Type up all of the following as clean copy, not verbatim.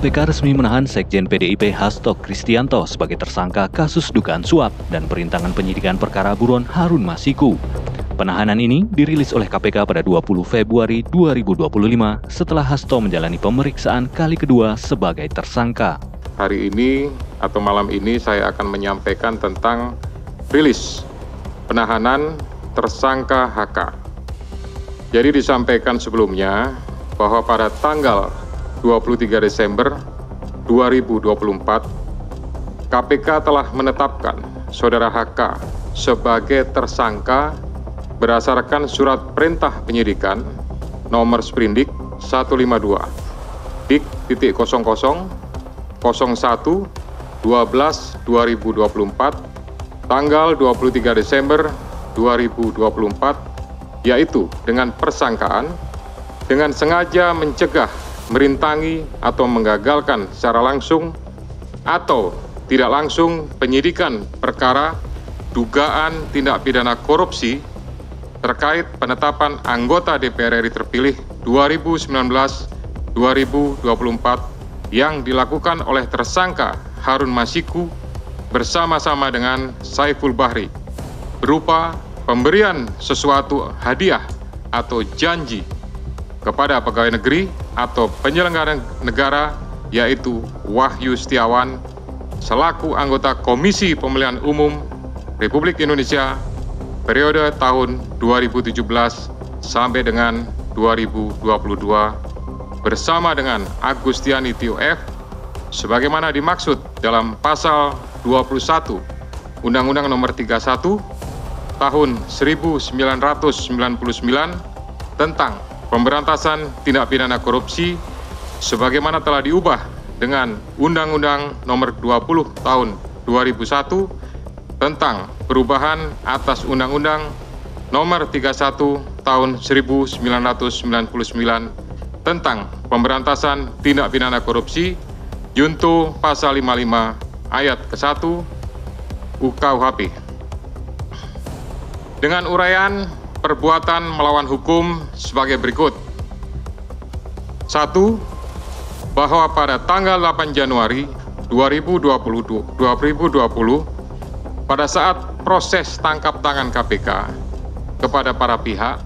KPK resmi menahan Sekjen PDIP Hasto Kristianto sebagai tersangka kasus dugaan suap dan perintangan penyidikan perkara buron Harun Masiku. Penahanan ini dirilis oleh KPK pada 20 Februari 2025 setelah Hasto menjalani pemeriksaan kali kedua sebagai tersangka. Hari ini atau malam ini saya akan menyampaikan tentang rilis penahanan tersangka HK. Jadi disampaikan sebelumnya bahwa pada tanggal 23 Desember 2024, KPK telah menetapkan Saudara HK sebagai tersangka berdasarkan surat perintah penyidikan nomor sprindik 152 dik.01/12/2024 tanggal 23 Desember 2024, yaitu dengan persangkaan dengan sengaja mencegah, merintangi atau menggagalkan secara langsung atau tidak langsung penyidikan perkara dugaan tindak pidana korupsi terkait penetapan anggota DPR RI terpilih 2019-2024 yang dilakukan oleh tersangka Harun Masiku bersama-sama dengan Saiful Bahri berupa pemberian sesuatu hadiah atau janji kepada pegawai negeri atau penyelenggara negara, yaitu Wahyu Setiawan selaku anggota Komisi Pemilihan Umum Republik Indonesia periode tahun 2017 sampai dengan 2022 bersama dengan Agustiani Tio F sebagaimana dimaksud dalam pasal 21 Undang-Undang Nomor 31 tahun 1999 tentang pemberantasan tindak pidana korupsi sebagaimana telah diubah dengan Undang-Undang Nomor 20 Tahun 2001 tentang perubahan atas Undang-Undang Nomor 31 Tahun 1999 tentang pemberantasan tindak pidana korupsi junto pasal 55 ayat ke-1 UKUHP. Dengan uraian perbuatan melawan hukum sebagai berikut. 1. Bahwa pada tanggal 8 Januari 2020 pada saat proses tangkap tangan KPK kepada para pihak,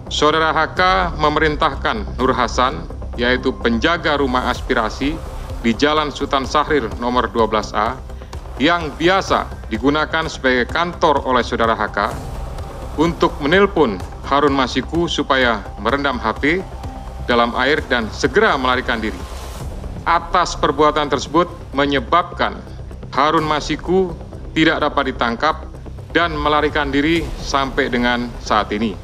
Saudara HK memerintahkan Nur Hasan, yaitu penjaga rumah aspirasi di Jalan Sultan Syahrir nomor 12A, yang biasa digunakan sebagai kantor oleh Saudara HK, untuk menelpon Harun Masiku supaya merendam HP dalam air dan segera melarikan diri. Atas perbuatan tersebut menyebabkan Harun Masiku tidak dapat ditangkap dan melarikan diri sampai dengan saat ini.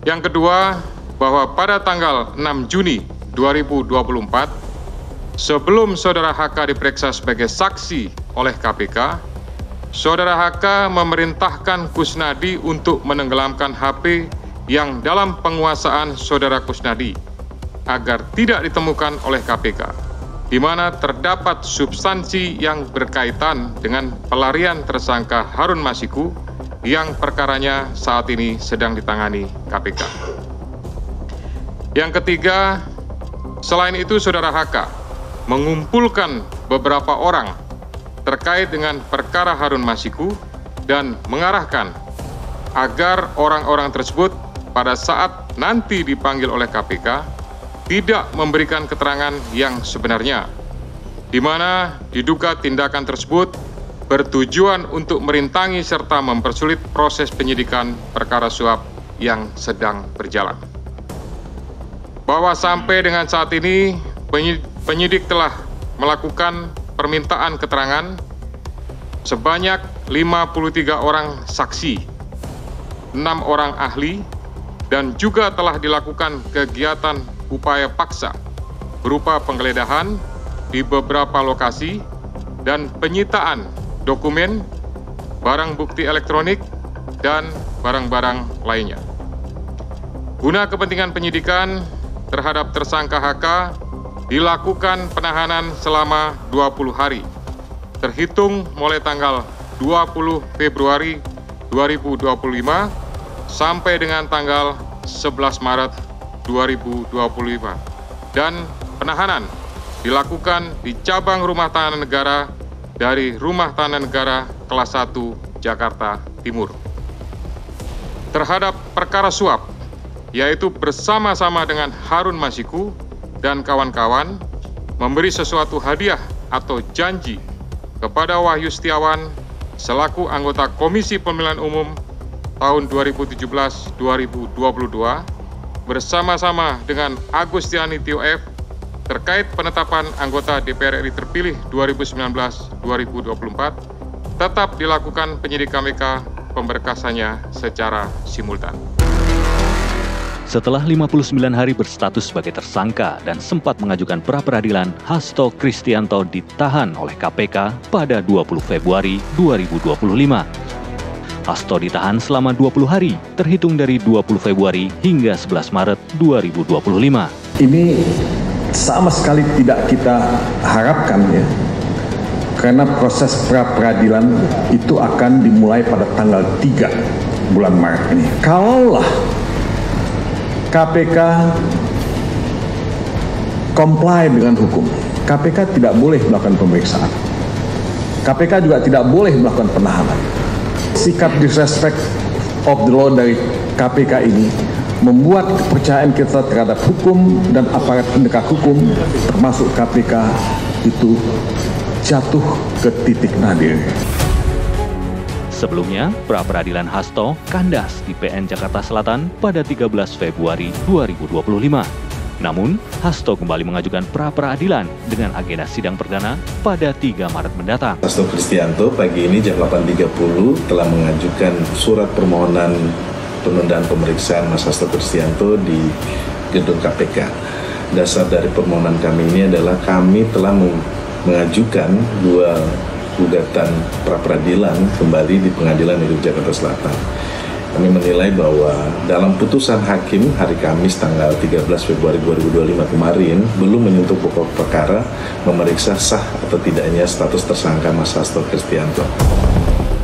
Yang kedua, bahwa pada tanggal 6 Juni 2024, sebelum Saudara HK diperiksa sebagai saksi oleh KPK, Saudara HK memerintahkan Kusnadi untuk menenggelamkan HP yang dalam penguasaan Saudara Kusnadi agar tidak ditemukan oleh KPK, di mana terdapat substansi yang berkaitan dengan pelarian tersangka Harun Masiku yang perkaranya saat ini sedang ditangani KPK. Yang ketiga, selain itu Saudara HK mengumpulkan beberapa orang terkait dengan perkara Harun Masiku dan mengarahkan agar orang-orang tersebut pada saat nanti dipanggil oleh KPK tidak memberikan keterangan yang sebenarnya, di mana diduga tindakan tersebut bertujuan untuk merintangi serta mempersulit proses penyidikan perkara suap yang sedang berjalan. Bahwa sampai dengan saat ini penyidik telah melakukan permintaan keterangan sebanyak 53 orang saksi, 6 orang ahli, dan juga telah dilakukan kegiatan upaya paksa berupa penggeledahan di beberapa lokasi dan penyitaan dokumen, barang bukti elektronik, dan barang-barang lainnya. Guna kepentingan penyidikan terhadap tersangka HK, dilakukan penahanan selama 20 hari, terhitung mulai tanggal 20 Februari 2025 sampai dengan tanggal 11 Maret 2025, dan penahanan dilakukan di cabang rumah tahanan negara dari Rumah Tahanan Negara Kelas 1 Jakarta Timur. Terhadap perkara suap, yaitu bersama-sama dengan Harun Masiku dan kawan-kawan memberi sesuatu hadiah atau janji kepada Wahyu Setiawan selaku anggota Komisi Pemilihan Umum tahun 2017-2022 bersama-sama dengan Agustiani Tio F terkait penetapan anggota DPR RI terpilih 2019-2024 tetap dilakukan penyidik KPK pemberkasannya secara simultan. Setelah 59 hari berstatus sebagai tersangka dan sempat mengajukan pra-peradilan, Hasto Kristianto ditahan oleh KPK pada 20 Februari 2025. Hasto ditahan selama 20 hari, terhitung dari 20 Februari hingga 11 Maret 2025. Ini sama sekali tidak kita harapkan ya, karena proses pra-peradilan itu akan dimulai pada tanggal 3 bulan Maret ini. Kalaulah KPK comply dengan hukum, KPK tidak boleh melakukan pemeriksaan. KPK juga tidak boleh melakukan penahanan. Sikap disrespect of the law dari KPK ini membuat kepercayaan kita terhadap hukum dan aparat penegak hukum, termasuk KPK, itu jatuh ke titik nadir. Sebelumnya, pra-peradilan Hasto kandas di PN Jakarta Selatan pada 13 Februari 2025. Namun, Hasto kembali mengajukan pra-peradilan dengan agenda sidang perdana pada 3 Maret mendatang. Hasto Kristianto pagi ini jam 8.30 telah mengajukan surat permohonan penundaan pemeriksaan Mas Hasto Kristianto di gedung KPK. Dasar dari permohonan kami ini adalah kami telah mengajukan 2 gugatan pra-peradilan kembali di Pengadilan Negeri Jakarta Selatan. Kami menilai bahwa dalam putusan hakim hari Kamis tanggal 13 Februari 2025 kemarin belum menyentuh pokok perkara memeriksa sah atau tidaknya status tersangka Mas Hasto Kristianto.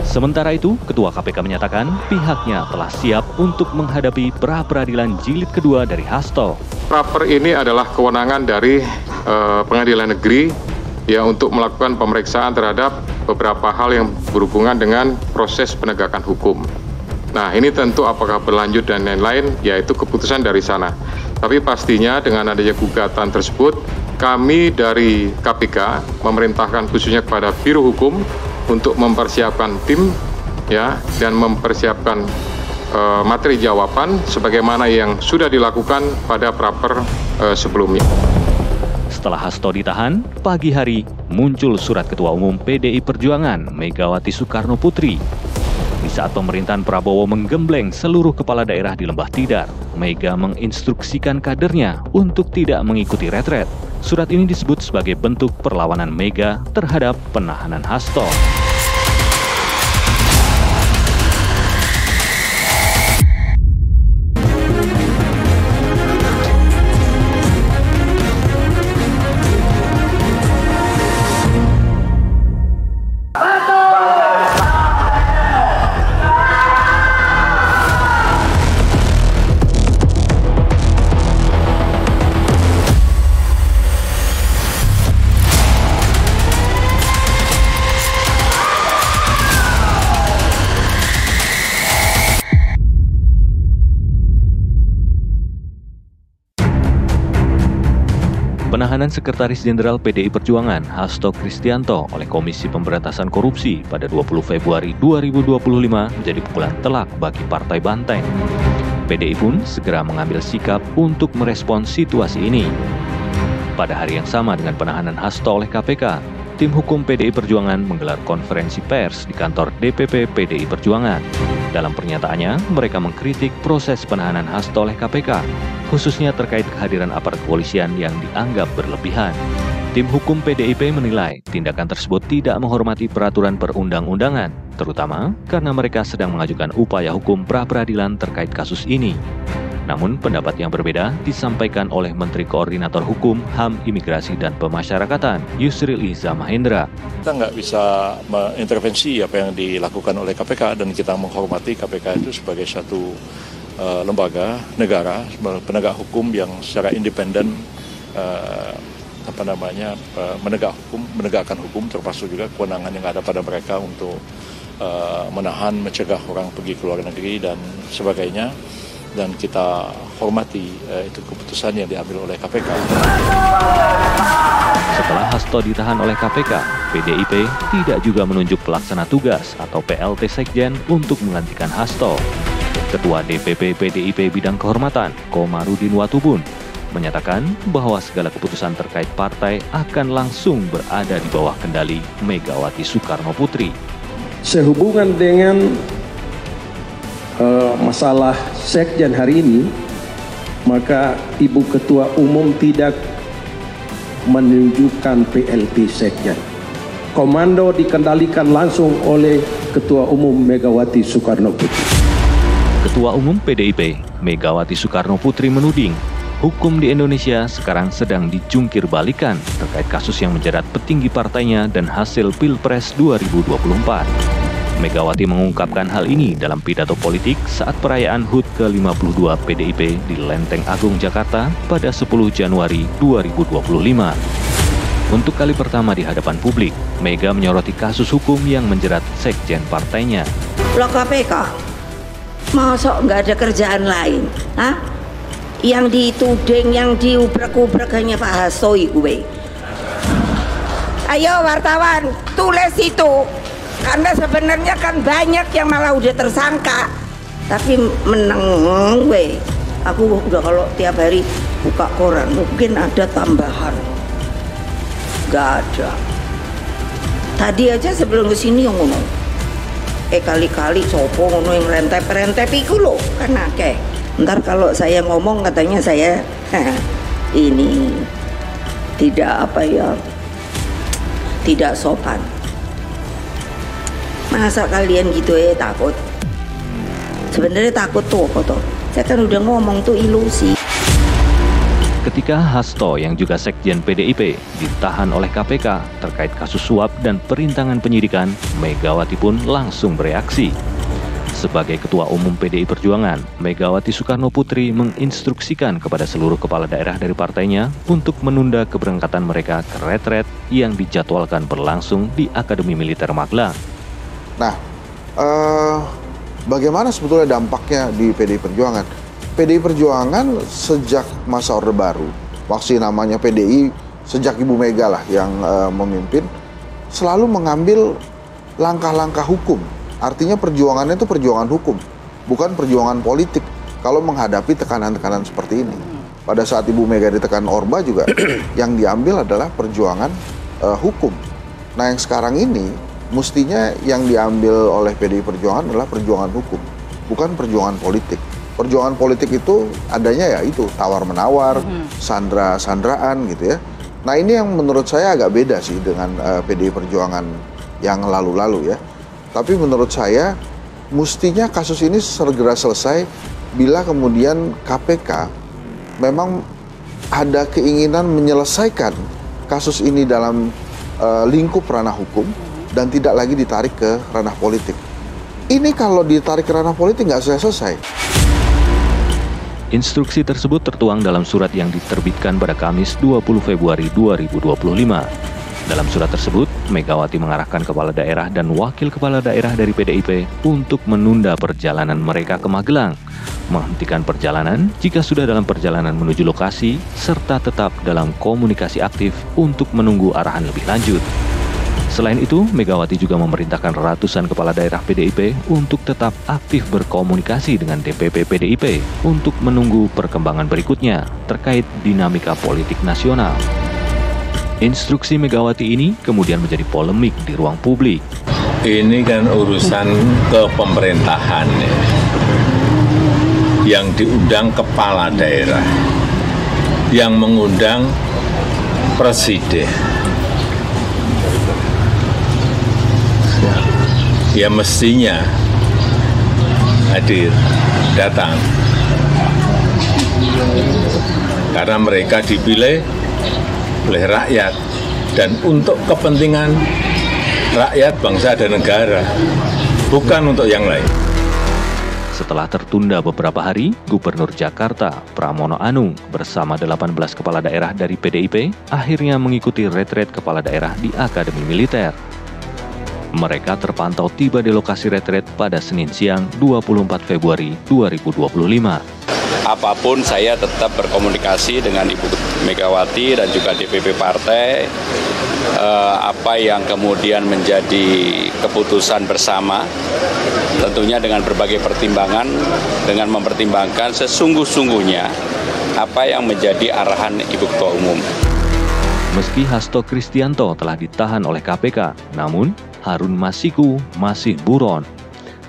Sementara itu, Ketua KPK menyatakan pihaknya telah siap untuk menghadapi pra-peradilan jilid kedua dari Hasto. Pra-per ini adalah kewenangan dari Pengadilan Negeri ya untuk melakukan pemeriksaan terhadap beberapa hal yang berhubungan dengan proses penegakan hukum. Nah, ini tentu apakah berlanjut dan lain-lain, yaitu keputusan dari sana. Tapi pastinya dengan adanya gugatan tersebut, kami dari KPK memerintahkan khususnya kepada Biro Hukum untuk mempersiapkan tim ya dan mempersiapkan materi jawaban sebagaimana yang sudah dilakukan pada pra-per sebelumnya. Setelah Hasto ditahan, pagi hari muncul surat Ketua Umum PDI Perjuangan Megawati Soekarno Putri. Di saat pemerintahan Prabowo menggembleng seluruh kepala daerah di Lembah Tidar, Mega menginstruksikan kadernya untuk tidak mengikuti retret. Surat ini disebut sebagai bentuk perlawanan Mega terhadap penahanan Hasto. Penahanan Sekretaris Jenderal PDI Perjuangan Hasto Kristianto oleh Komisi Pemberantasan Korupsi pada 20 Februari 2025 menjadi pukulan telak bagi Partai Banteng. PDI pun segera mengambil sikap untuk merespons situasi ini. Pada hari yang sama dengan penahanan Hasto oleh KPK, tim hukum PDI Perjuangan menggelar konferensi pers di kantor DPP PDI Perjuangan. Dalam pernyataannya, mereka mengkritik proses penahanan Hasto oleh KPK, khususnya terkait kehadiran aparat kepolisian yang dianggap berlebihan. Tim hukum PDIP menilai tindakan tersebut tidak menghormati peraturan perundang-undangan, terutama karena mereka sedang mengajukan upaya hukum pra-peradilan terkait kasus ini. Namun pendapat yang berbeda disampaikan oleh Menteri Koordinator Hukum, HAM, Imigrasi, dan Pemasyarakatan, Yusril Iza Mahendra. Kita nggak bisa mengintervensi apa yang dilakukan oleh KPK dan kita menghormati KPK itu sebagai satu lembaga negara, penegak hukum yang secara independen menegakkan hukum, termasuk juga kewenangan yang ada pada mereka untuk menahan, mencegah orang pergi ke luar negeri dan sebagainya. Dan kita hormati itu keputusan yang diambil oleh KPK. Setelah Hasto ditahan oleh KPK, PDIP tidak juga menunjuk pelaksana tugas atau PLT Sekjen untuk menggantikan Hasto. Ketua DPP PDIP Bidang Kehormatan, Komarudin Watubun, menyatakan bahwa segala keputusan terkait partai akan langsung berada di bawah kendali Megawati Soekarno Putri. Sehubungan dengan masalah Sekjen hari ini, maka Ibu Ketua Umum tidak menunjukkan PLT Sekjen. Komando dikendalikan langsung oleh Ketua Umum Megawati Soekarno Putri. Ketua Umum PDIP, Megawati Soekarno Putri menuding hukum di Indonesia sekarang sedang dijungkir balikan terkait kasus yang menjerat petinggi partainya dan hasil Pilpres 2024. Megawati mengungkapkan hal ini dalam pidato politik saat perayaan HUT ke-52 PDIP di Lenteng Agung, Jakarta pada 10 Januari 2025. Untuk kali pertama di hadapan publik, Mega menyoroti kasus hukum yang menjerat sekjen partainya. Loh KPK, masa nggak ada kerjaan lain? Hah? Yang dituding, yang diubrek-ubrek hanya Pak Hasto gue. Ayo wartawan, tulis itu. Karena sebenarnya kan banyak yang malah udah tersangka, tapi menang gue. Aku udah kalau tiap hari buka koran mungkin ada tambahan, gak ada. Tadi aja sebelum kesini yang ngomong, kali-kali sopo ngono yang rentep iku lho kan akeh. Ntar kalau saya ngomong katanya saya ini tidak tidak sopan. Masa kalian gitu takut? Sebenarnya takut tuh apa tuh? Saya kan udah ngomong tuh ilusi. Ketika Hasto yang juga sekjen PDIP ditahan oleh KPK terkait kasus suap dan perintangan penyidikan, Megawati pun langsung bereaksi. Sebagai Ketua Umum PDI Perjuangan, Megawati Soekarno Putri menginstruksikan kepada seluruh kepala daerah dari partainya untuk menunda keberangkatan mereka ke retret yang dijadwalkan berlangsung di Akademi Militer Magelang. Nah, bagaimana sebetulnya dampaknya di PDI Perjuangan? PDI Perjuangan sejak masa Orde Baru, waktu namanya PDI, sejak Ibu Mega lah yang memimpin, selalu mengambil langkah-langkah hukum. Artinya perjuangannya itu perjuangan hukum, bukan perjuangan politik. Kalau menghadapi tekanan-tekanan seperti ini. Pada saat Ibu Mega ditekan Orba juga, yang diambil adalah perjuangan hukum. Nah, yang sekarang ini, mestinya yang diambil oleh PDI Perjuangan adalah perjuangan hukum, bukan perjuangan politik. Perjuangan politik itu adanya ya itu tawar-menawar, sandra-sandraan gitu ya. Nah ini yang menurut saya agak beda sih dengan PDI Perjuangan yang lalu-lalu ya. Tapi menurut saya mestinya kasus ini segera selesai bila kemudian KPK memang ada keinginan menyelesaikan kasus ini dalam lingkup ranah hukum dan tidak lagi ditarik ke ranah politik. Ini kalau ditarik ke ranah politik nggak selesai. Instruksi tersebut tertuang dalam surat yang diterbitkan pada Kamis 20 Februari 2025. Dalam surat tersebut, Megawati mengarahkan kepala daerah dan wakil kepala daerah dari PDIP untuk menunda perjalanan mereka ke Magelang, menghentikan perjalanan jika sudah dalam perjalanan menuju lokasi, serta tetap dalam komunikasi aktif untuk menunggu arahan lebih lanjut. Selain itu, Megawati juga memerintahkan ratusan kepala daerah PDIP untuk tetap aktif berkomunikasi dengan DPP PDIP untuk menunggu perkembangan berikutnya terkait dinamika politik nasional. Instruksi Megawati ini kemudian menjadi polemik di ruang publik. Ini kan urusan kepemerintahan ya. Yang diundang kepala daerah, yang mengundang presiden. Ya mestinya hadir, datang. Karena mereka dipilih oleh rakyat dan untuk kepentingan rakyat, bangsa, dan negara, bukan untuk yang lain. Setelah tertunda beberapa hari, Gubernur Jakarta, Pramono Anung, bersama 18 kepala daerah dari PDIP, akhirnya mengikuti retret kepala daerah di Akademi Militer. Mereka terpantau tiba di lokasi retret pada Senin siang 24 Februari 2025. Apapun saya tetap berkomunikasi dengan Ibu Megawati dan juga DPP partai. Apa yang kemudian menjadi keputusan bersama, tentunya dengan berbagai pertimbangan, dengan mempertimbangkan sesungguh-sungguhnya apa yang menjadi arahan Ibu Ketua Umum. Meski Hasto Kristianto telah ditahan oleh KPK, namun Harun Masiku masih buron.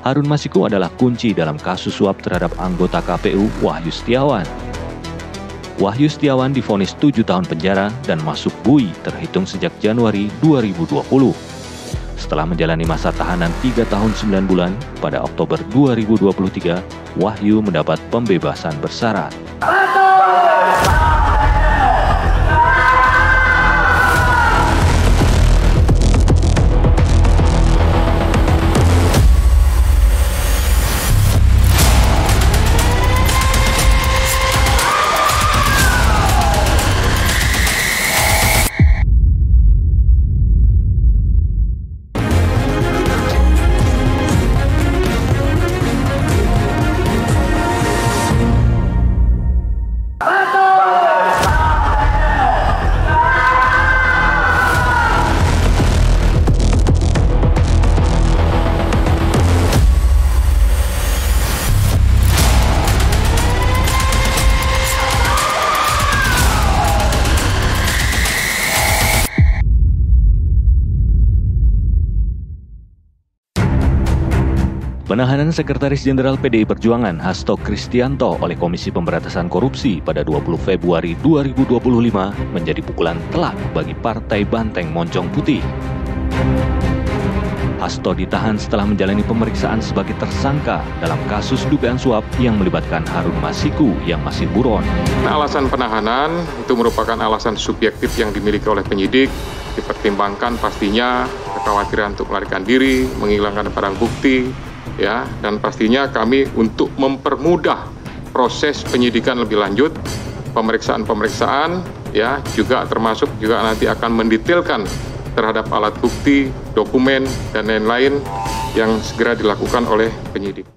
Harun Masiku adalah kunci dalam kasus suap terhadap anggota KPU Wahyu Setiawan. Wahyu Setiawan divonis 7 tahun penjara dan masuk bui terhitung sejak Januari 2020. Setelah menjalani masa tahanan 3 tahun 9 bulan, pada Oktober 2023, Wahyu mendapat pembebasan bersyarat. Penahanan Sekretaris Jenderal PDI Perjuangan Hasto Kristianto oleh Komisi Pemberantasan Korupsi pada 20 Februari 2025 menjadi pukulan telak bagi Partai Banteng Moncong Putih. Hasto ditahan setelah menjalani pemeriksaan sebagai tersangka dalam kasus dugaan suap yang melibatkan Harun Masiku yang masih buron. Alasan penahanan itu merupakan alasan subjektif yang dimiliki oleh penyidik, dipertimbangkan pastinya kekhawatiran untuk melarikan diri, menghilangkan barang bukti, ya, dan pastinya kami untuk mempermudah proses penyidikan lebih lanjut, pemeriksaan, ya, juga termasuk juga nanti akan mendetailkan terhadap alat bukti, dokumen, dan lain-lain yang segera dilakukan oleh penyidik.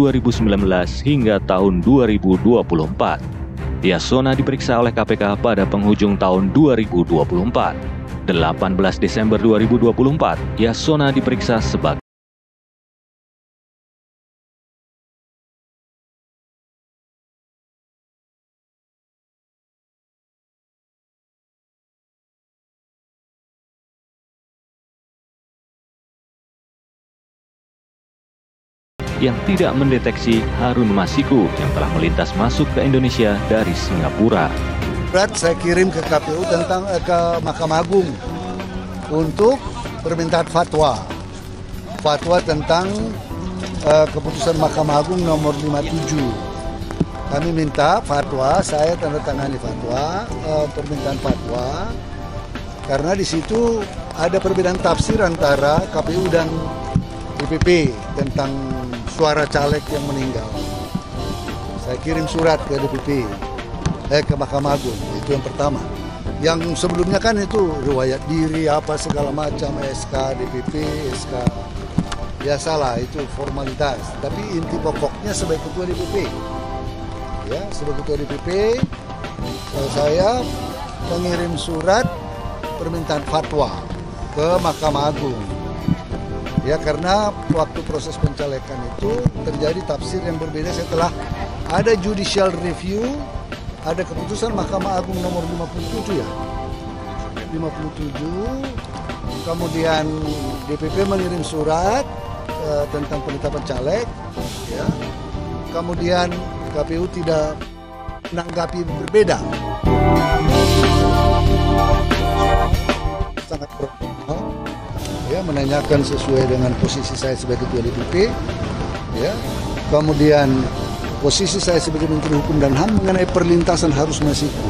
2019 hingga tahun 2024. Yasona diperiksa oleh KPK pada penghujung tahun 2024. 18 Desember 2024, Yasona diperiksa sebagai yang tidak mendeteksi Harun Masiku yang telah melintas masuk ke Indonesia dari Singapura. Surat saya kirim ke KPU tentang ke Mahkamah Agung untuk permintaan fatwa tentang keputusan Mahkamah Agung nomor 57. Kami minta fatwa, saya tanda tangani fatwa, permintaan fatwa, karena di situ ada perbedaan tafsir antara KPU dan DPP tentang suara caleg yang meninggal. Saya kirim surat ke DPP, ke Mahkamah Agung, itu yang pertama. Yang sebelumnya kan itu riwayat diri, apa segala macam, SK, DPP, SK. Biasalah, itu formalitas. Tapi inti pokoknya sebagai ketua DPP. Ya, sebagai ketua DPP, saya mengirim surat permintaan fatwa ke Mahkamah Agung. Ya, karena waktu proses pencalekan itu terjadi tafsir yang berbeda setelah ada judicial review, ada keputusan Mahkamah Agung nomor 57 ya. 57, kemudian DPP mengirim surat tentang penetapan caleg, ya. Kemudian KPU tidak menanggapi berbeda. Sangat profesional. Ya, menanyakan sesuai dengan posisi saya sebagai ketua DPP, ya. Kemudian posisi saya sebagai Menteri Hukum dan HAM mengenai perlintasan Harun Masiku.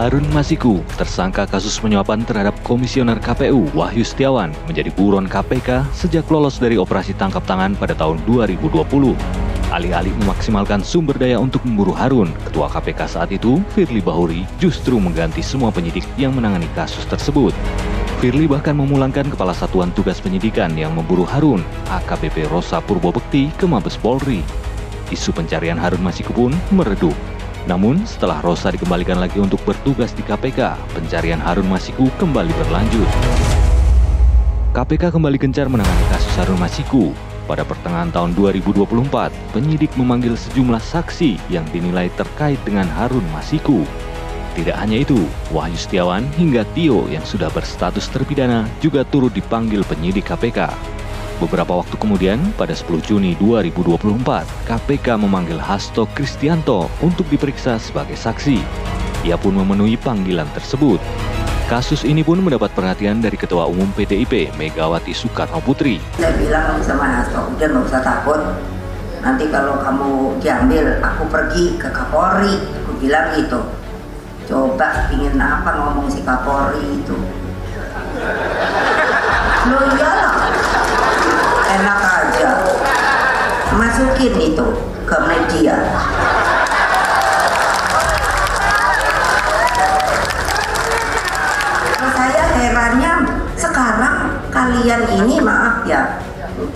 Harun Masiku, tersangka kasus penyuapan terhadap Komisioner KPU Wahyu Setiawan, menjadi buron KPK sejak lolos dari operasi tangkap tangan pada tahun 2020. Alih-alih memaksimalkan sumber daya untuk memburu Harun, Ketua KPK saat itu, Firly Bahuri, justru mengganti semua penyidik yang menangani kasus tersebut. Firly bahkan memulangkan Kepala Satuan Tugas Penyidikan yang memburu Harun, AKBP Rosa Purbobekti, ke Mabes Polri. Isu pencarian Harun Masiku pun meredup. Namun, setelah Rosa dikembalikan lagi untuk bertugas di KPK, pencarian Harun Masiku kembali berlanjut. KPK kembali gencar menangani kasus Harun Masiku. Pada pertengahan tahun 2024, penyidik memanggil sejumlah saksi yang dinilai terkait dengan Harun Masiku. Tidak hanya itu, Wahyu Setiawan hingga Tio yang sudah berstatus terpidana juga turut dipanggil penyidik KPK. Beberapa waktu kemudian, pada 10 Juni 2024, KPK memanggil Hasto Kristianto untuk diperiksa sebagai saksi. Ia pun memenuhi panggilan tersebut. Kasus ini pun mendapat perhatian dari Ketua Umum PDIP, Megawati Soekarno Putri. Saya bilang sama Hasto, udah nggak usah takut. Nanti kalau kamu diambil, aku pergi ke Kapolri. Aku bilang gitu. Coba ingin apa ngomong si Kapolri itu. Loh iyalah, enak aja. Masukin itu ke media. Saya herannya sekarang kalian ini, maaf ya,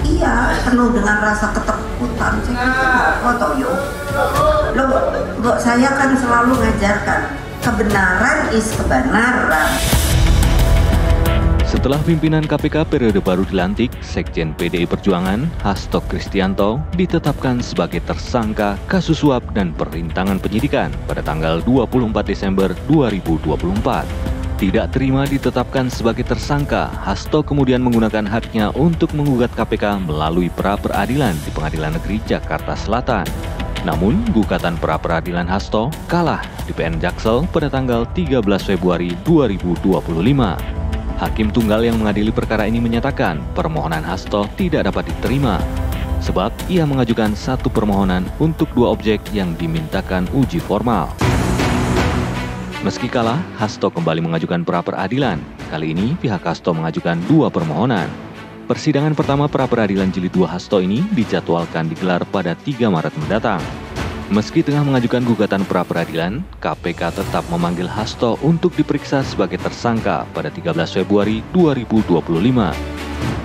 iya penuh dengan rasa ketakutan. Saya foto yuk. Loh, saya kan selalu ngajarkan kebenaran is kebenaran. Setelah pimpinan KPK periode baru dilantik, Sekjen PDI Perjuangan, Hasto Kristianto, ditetapkan sebagai tersangka kasus suap dan perintangan penyidikan pada tanggal 24 Desember 2024. Tidak terima ditetapkan sebagai tersangka, Hasto kemudian menggunakan haknya untuk menggugat KPK melalui pra-peradilan di Pengadilan Negeri Jakarta Selatan. Namun, gugatan pra-peradilan Hasto kalah di PN Jaksel pada tanggal 13 Februari 2025. Hakim tunggal yang mengadili perkara ini menyatakan permohonan Hasto tidak dapat diterima, sebab ia mengajukan satu permohonan untuk dua objek yang dimintakan uji formal. Meski kalah, Hasto kembali mengajukan pra-peradilan. Kali ini pihak Hasto mengajukan dua permohonan. Persidangan pertama pra-peradilan jilid 2 Hasto ini dijadwalkan digelar pada 3 Maret mendatang. Meski tengah mengajukan gugatan pra-peradilan, KPK tetap memanggil Hasto untuk diperiksa sebagai tersangka pada 13 Februari 2025.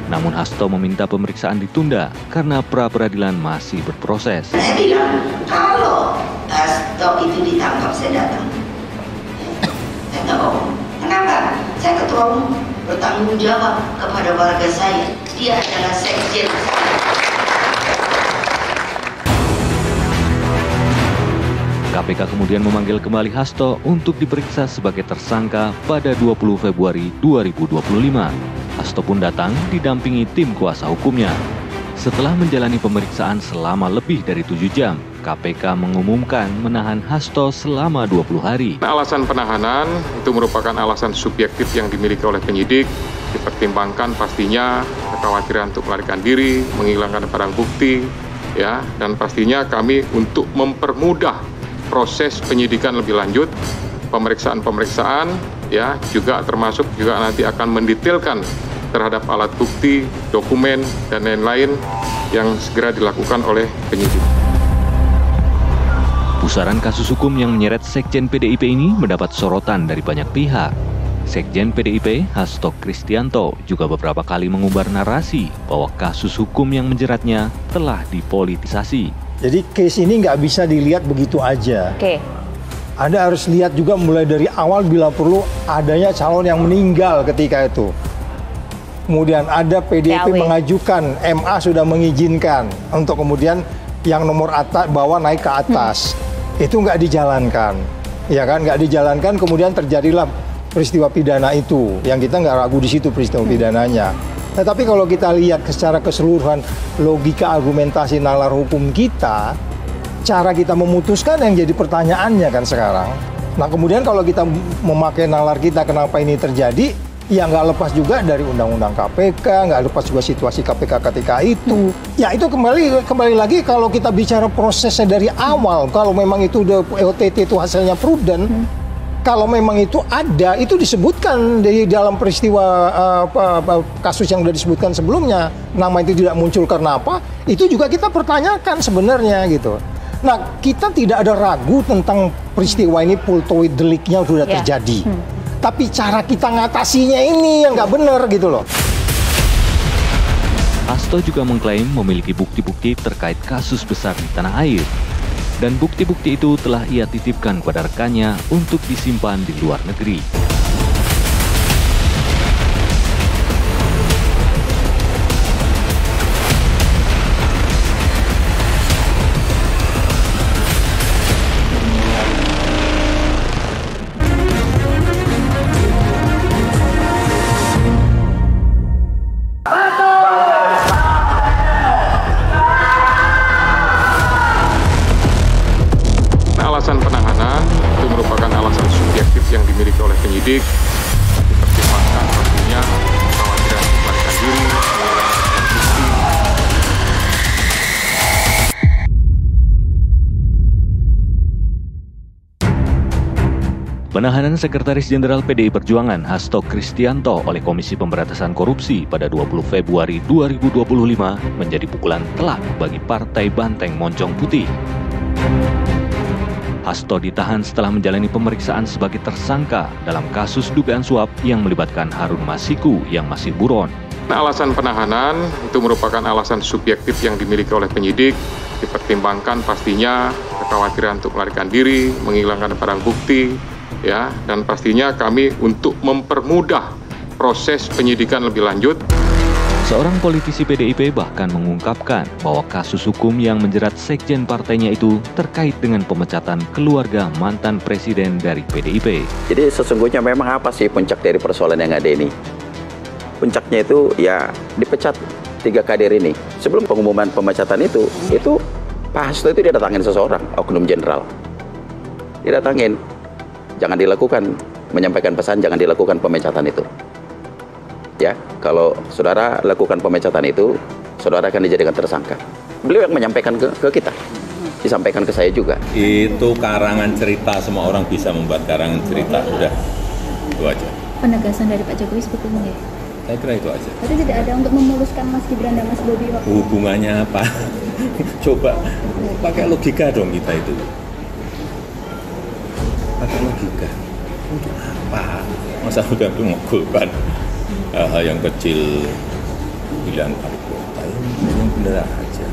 Namun Hasto meminta pemeriksaan ditunda karena pra-peradilan masih berproses. Saya bilang, kalau Hasto itu ditangkap, saya datang. Saya nggak bohong. Kenapa? Saya ketua umum, bertanggung jawab kepada warga saya. Dia adalah sekjen saya. KPK kemudian memanggil kembali Hasto untuk diperiksa sebagai tersangka pada 20 Februari 2025. Hasto pun datang didampingi tim kuasa hukumnya. Setelah menjalani pemeriksaan selama lebih dari 7 jam, KPK mengumumkan menahan Hasto selama 20 hari. Alasan penahanan itu merupakan alasan subjektif yang dimiliki oleh penyidik, dipertimbangkan pastinya kekhawatiran untuk melarikan diri, menghilangkan barang bukti, ya, dan pastinya kami untuk mempermudah proses penyidikan lebih lanjut, pemeriksaan, ya, juga termasuk juga nanti akan mendetailkan terhadap alat bukti, dokumen, dan lain-lain yang segera dilakukan oleh penyidik. Pusaran kasus hukum yang menyeret Sekjen PDIP ini mendapat sorotan dari banyak pihak. Sekjen PDIP, Hasto Kristianto, juga beberapa kali mengumbar narasi bahwa kasus hukum yang menjeratnya telah dipolitisasi. Jadi case ini nggak bisa dilihat begitu aja. Anda harus lihat juga mulai dari awal bila perlu adanya calon yang meninggal ketika itu. Kemudian ada PDIP mengajukan, MA sudah mengizinkan untuk kemudian yang nomor atas bawah naik ke atas. Itu nggak dijalankan, ya kan? Nggak dijalankan, kemudian terjadilah peristiwa pidana itu. Yang kita nggak ragu di situ peristiwa pidananya. Tetapi kalau kita lihat secara keseluruhan logika argumentasi nalar hukum kita, cara kita memutuskan yang jadi pertanyaannya kan sekarang. Nah kemudian kalau kita memakai nalar kita kenapa ini terjadi, ya nggak lepas juga dari undang-undang KPK, nggak lepas juga situasi KPK ketika itu. Ya itu kembali lagi kalau kita bicara prosesnya dari awal, kalau memang itu OTT itu hasilnya prudent, kalau memang itu ada, itu disebutkan di dalam peristiwa kasus yang sudah disebutkan sebelumnya, nama itu tidak muncul karena apa, itu juga kita pertanyakan sebenarnya gitu. Nah kita tidak ada ragu tentang peristiwa ini, pultoid deliknya sudah terjadi. Tapi cara kita ngatasinya ini yang nggak benar gitu loh. Hasto juga mengklaim memiliki bukti-bukti terkait kasus besar di tanah air. Dan bukti-bukti itu telah ia titipkan kepada rekannya untuk disimpan di luar negeri. Alasan penahanan itu merupakan alasan subjektif yang dimiliki oleh penyidik, dipertimbangkan pastinya kekhawatiran melarikan diri, menghilangkan bukti. Penahanan Sekretaris Jenderal PDI Perjuangan Hasto Kristianto oleh Komisi Pemberantasan Korupsi pada 20 Februari 2025 menjadi pukulan telak bagi Partai Banteng Moncong Putih. Hasto ditahan setelah menjalani pemeriksaan sebagai tersangka dalam kasus dugaan suap yang melibatkan Harun Masiku yang masih buron. Alasan penahanan itu merupakan alasan subjektif yang dimiliki oleh penyidik, dipertimbangkan pastinya kekhawatiran untuk melarikan diri, menghilangkan barang bukti, ya, dan pastinya kami untuk mempermudah proses penyidikan lebih lanjut. Seorang politisi PDIP bahkan mengungkapkan bahwa kasus hukum yang menjerat sekjen partainya itu terkait dengan pemecatan keluarga mantan presiden dari PDIP. Jadi sesungguhnya memang apa sih puncak dari persoalan yang ada ini? Puncaknya itu ya dipecat 3 kader ini. Sebelum pengumuman pemecatan itu Pak Hasto itu didatangin seseorang, oknum jenderal. Didatangin, jangan dilakukan, menyampaikan pesan jangan dilakukan pemecatan itu. Ya, kalau saudara lakukan pemecatan itu, saudara akan dijadikan tersangka. Beliau yang menyampaikan ke kita, disampaikan ke saya juga. Itu karangan cerita, semua orang bisa membuat karangan cerita, udah, itu aja. Penegasan dari Pak Jokowi seperti ini ya? Saya kira itu aja. Berarti tidak ada untuk memuluskan Mas Gibran dan Mas Bobi waktu hubungannya apa? Coba pakai logika dong kita itu. Pakai logika. Untuk apa? Masa udah mengumpulkan hal-hal yang kecil, pilihan paripurna, yang benar aja.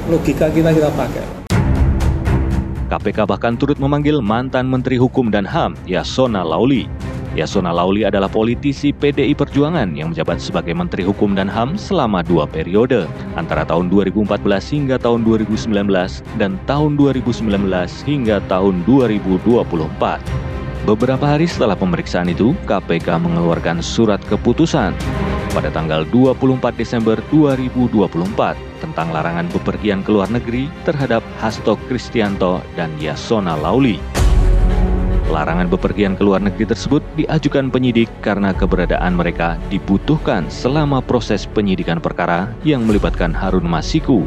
Logika kita pakai. KPK bahkan turut memanggil mantan Menteri Hukum dan HAM, Yasona Lauli. Yasona Lauli adalah politisi PDI Perjuangan yang menjabat sebagai Menteri Hukum dan HAM selama 2 periode, antara tahun 2014 hingga tahun 2019 dan tahun 2019 hingga tahun 2024. Beberapa hari setelah pemeriksaan itu, KPK mengeluarkan surat keputusan pada tanggal 24 Desember 2024 tentang larangan bepergian ke luar negeri terhadap Hasto Kristianto dan Yasona Lauli. Larangan bepergian ke luar negeri tersebut diajukan penyidik karena keberadaan mereka dibutuhkan selama proses penyidikan perkara yang melibatkan Harun Masiku.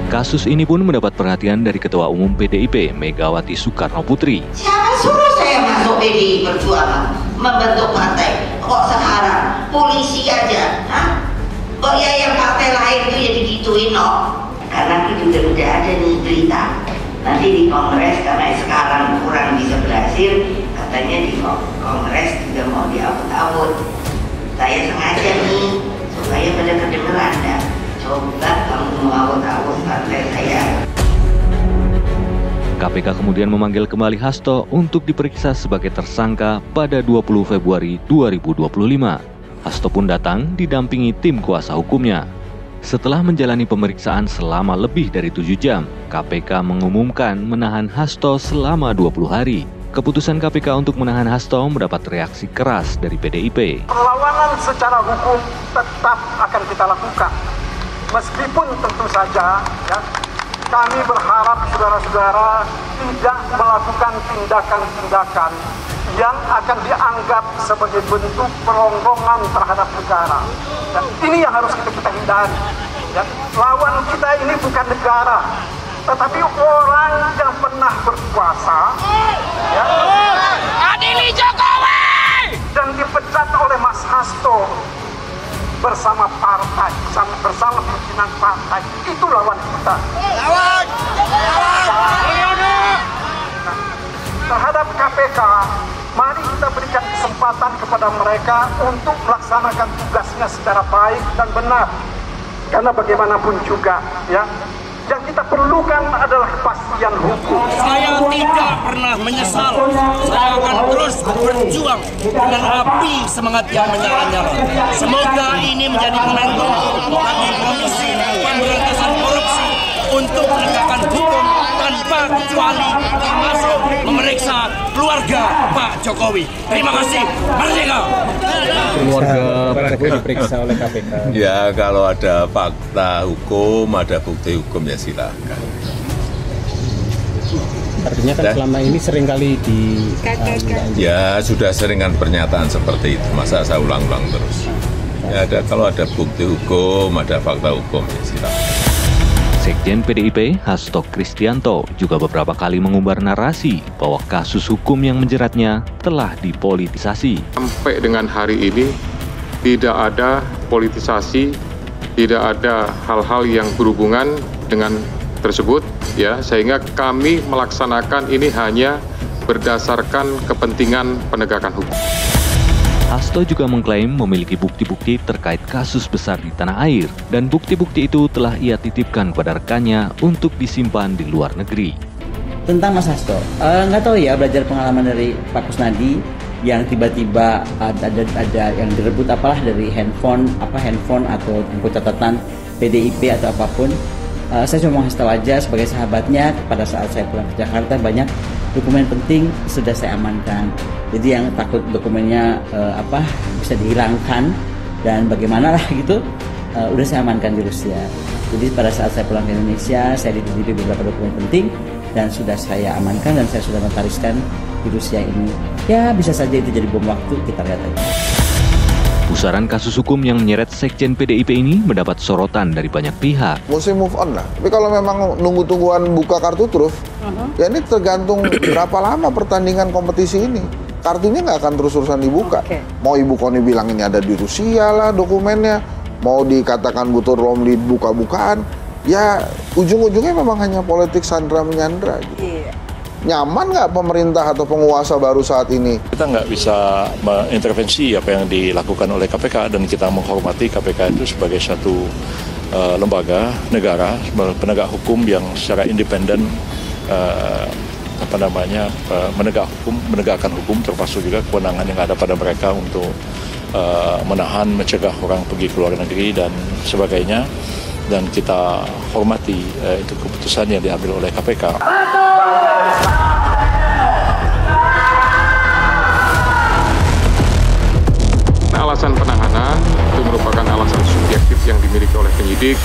Kasus ini pun mendapat perhatian dari Ketua Umum PDIP, Megawati Soekarno Putri. Siapa suruh saya masuk PDI Perjuangan, membentuk partai? Kok sekarang polisi aja? Kok ya yang partai lain itu ya digituin, no? Karena itu udah ada nih berita. Nanti di Kongres, karena sekarang kurang bisa berhasil, katanya di Kongres juga mau diawut-awut. Saya sengaja nih, supaya pada kedengeran dah. Coba kamu mau awut-awut partai saya. KPK kemudian memanggil kembali Hasto untuk diperiksa sebagai tersangka pada 20 Februari 2025. Hasto pun datang didampingi tim kuasa hukumnya. Setelah menjalani pemeriksaan selama lebih dari 7 jam, KPK mengumumkan menahan Hasto selama 20 hari. Keputusan KPK untuk menahan Hasto mendapat reaksi keras dari PDIP. Perlawanan secara hukum tetap akan kita lakukan. Meskipun tentu saja ya, kami berharap saudara-saudara tidak melakukan tindakan-tindakan yang akan dianggap sebagai bentuk peronggongan terhadap negara. Dan ini yang harus kita hindari. Ya, lawan kita ini bukan negara, tetapi orang yang pernah berkuasa, ya, adili Jokowi, dan dipecat oleh Mas Hasto bersama partai, bersama pimpinan partai. Itu lawan kita. Lawan. Nah, terhadap KPK, mari kita berikan kesempatan kepada mereka untuk melaksanakan tugasnya secara baik dan benar. Karena bagaimanapun juga, ya, yang kita perlukan adalah kepastian hukum. Saya tidak pernah menyesal. Saya akan terus berjuang dengan api semangat yang menyala-nyala. Semoga ini menjadi momentum bagi Komisi Pemberantasan Korupsi untuk menegakkan hukum tanpa kecuali, termasuk memeriksa keluarga Pak Jokowi. Terima kasih. Merdeka. Keluarga Pak Jokowi diperiksa oleh KPK. Ya, kalau ada fakta hukum, ada bukti hukum, ya silakan. Artinya kan selama ini seringkali di... Ya, sudah seringan pernyataan seperti itu. Masa saya ulang-ulang terus? Ya, kalau ada bukti hukum, ada fakta hukum, ya silakan. Sekjen PDIP, Hasto Kristianto, juga beberapa kali mengumbar narasi bahwa kasus hukum yang menjeratnya telah dipolitisasi. Sampai dengan hari ini tidak ada politisasi, tidak ada hal-hal yang berhubungan dengan tersebut, ya, sehingga kami melaksanakan ini hanya berdasarkan kepentingan penegakan hukum. Hasto juga mengklaim memiliki bukti-bukti terkait kasus besar di tanah air, dan bukti-bukti itu telah ia titipkan kepada rekannya untuk disimpan di luar negeri. Tentang Mas Hasto, nggak tahu ya, belajar pengalaman dari Pak Kusnadi yang tiba-tiba ada yang direbut apalah dari handphone atau buku catatan PDIP atau apapun. Saya cuma ngasih tahu aja sebagai sahabatnya, pada saat saya pulang ke Jakarta banyak dokumen penting sudah saya amankan. Jadi yang takut dokumennya bisa dihilangkan dan bagaimana lah gitu, udah saya amankan di Rusia. Jadi pada saat saya pulang ke Indonesia, saya dititip beberapa dokumen penting dan sudah saya amankan dan saya sudah notariskan di Rusia ini. Ya bisa saja itu jadi bom waktu, kita lihat aja. Pusaran kasus hukum yang menyeret Sekjen PDIP ini mendapat sorotan dari banyak pihak. Mesti move on lah. Tapi kalau memang nunggu-tungguan buka kartu truf, ya ini tergantung berapa lama pertandingan kompetisi ini. Kartunya nggak akan terus-terusan dibuka. Mau Ibu Koni bilang ini ada di Rusia lah dokumennya, mau dikatakan butuh Romli buka-bukaan, ya ujung-ujungnya memang hanya politik sandra-menyandra gitu. Nyaman nggak pemerintah atau penguasa baru saat ini? Kita nggak bisa mengintervensi apa yang dilakukan oleh KPK, dan kita menghormati KPK itu sebagai satu lembaga negara, penegak hukum yang secara independen menegakkan hukum, termasuk juga kewenangan yang ada pada mereka untuk menahan, mencegah orang pergi ke luar negeri dan sebagainya. Dan kita hormati itu keputusan yang diambil oleh KPK. Alasan penahanan itu merupakan alasan subjektif yang dimiliki oleh penyidik